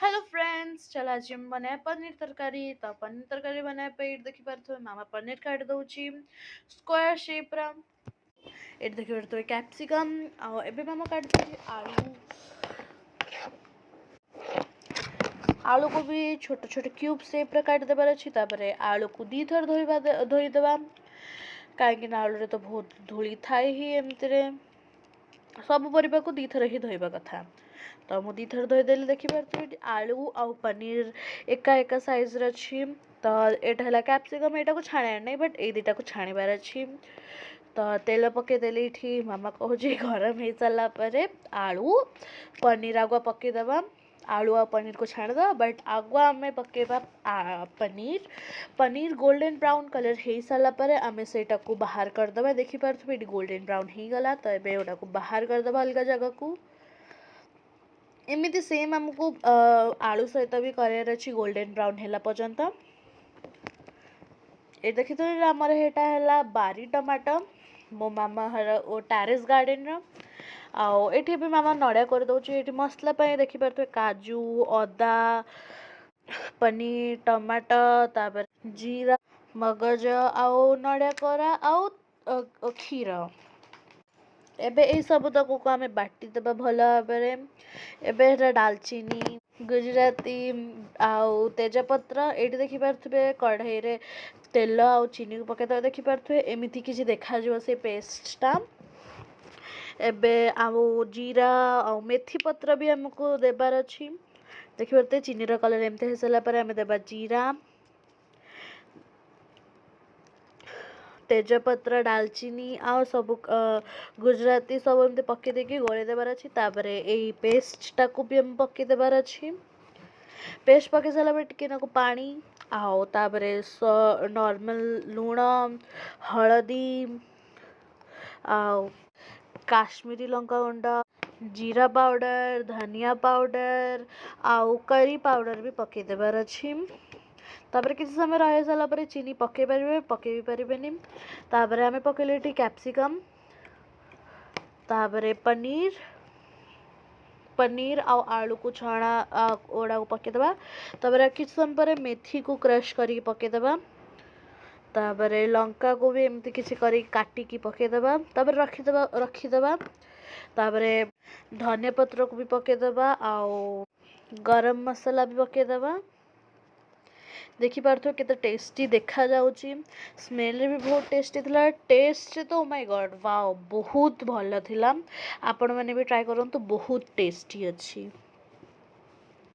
Hello friends, चल आज हम बनाए पनीर तरकारी। तो पनीर तरकारी बनाए पे देखि पारथो मामा पनीर काट दउची स्क्वायर शेप रा। एट देखि पारथो कैप्सिकम आ एबे मामा काट दउची आलू। आलू को भी छोटे छोटे क्यूब शेप रे काट देबार अछि। तापरे आलू को दी थर धोई देबा काहेकि आलू रे तो बहुत धूली थाए ही एमती रे सब परिबा को दी थर ही धोइबा कथा। तो मु दी थर धोईदेली देखिपारे आलू आ पनीर एका एका साइज रही। तो एटा है कैप्सिकम एटा को छाण नहीं बट ए दुटा को छाणबार अच्छी। तो तेल पकईदेली ये मामा कहूँ गरम हो सारा पर आलू पनीर आगुआ पकईदबा। आलू आ पनीर को छाणीदा बट आगुआ आम पकईबा paneer. Paneer golden brown colour हो सारा पर आम से बाहर करदे। देखिपारे गोल्डन ब्राउन हो गला। तो ये बाहर करदे अलग जगह को। एमती सेम आमको आलू सहित भी करार अच्छी गोल्डन ब्राउन है पर्यंत। ये देखी तो आमर हेटा है बारी टमाटो मो मामा हर ओ टेरेस गार्डन ये भी मामा नड़िया कर दउची। मसला देखिपारे काजू अदा पनीर टमाटो तापर जीरा मगज आउ नड़िया कोरा आउ क्षीर एबे ए सब तक को आम बाटी देबा भल भाव। एबे डालचीनी गुजराती आउ तेजपत्र ये देखिपारे कढ़ाई रे तेल आउ चीनी को पकईदे। देखिपारे एमती किसी देखा से पेस्टा एबे आउ जीरा आउ मेथी पत्र भी आमको देबार अच्छी। देखिपारे चीनी रो कलर एमती हो सारा पर आम देबा जीरा तेजपत्र डालचीनी आ सब गुजराती सब एमती पकई देकी गोली देबार अच्छी। तापर यही पेस्टा को भी हम पकई देबार अच्छी। पेस्ट पकई सारा पर टिके नाकु पानी आओ तापर नॉर्मल लूण हलदी आओ काश्मीरी लंका गुंड जीरा पाउडर धनिया पाउडर आउ करी पाउडर भी पकई देबार अच्छी। तापर किसी समय रही सारा पर चीनी पकई पारे पकई भी पारे। तापर आम पकईले कैप्सिकम तापर पनीर पनीर आउ आलू को छाणा ओडा को पकईदबा। तापर किसी समय पर मेथी को क्रश करके पकईदबा। तापर लंका को भी एमती किसी करी काटिकी पकईदबा। तापर रखीदबा। तापर धनिया पत्र को भी पकईदबा आउ गरम मसाला भी पकईदबा। देखिपारे केते टेस्टी देखा जाउची। स्मेल भी बहुत टेस्टी थिला। टेस्ट तो ओ माय गॉड वाओ बहुत भल थिला। आपण माने भी ट्राई करंतु बहुत टेस्टी अच्छी।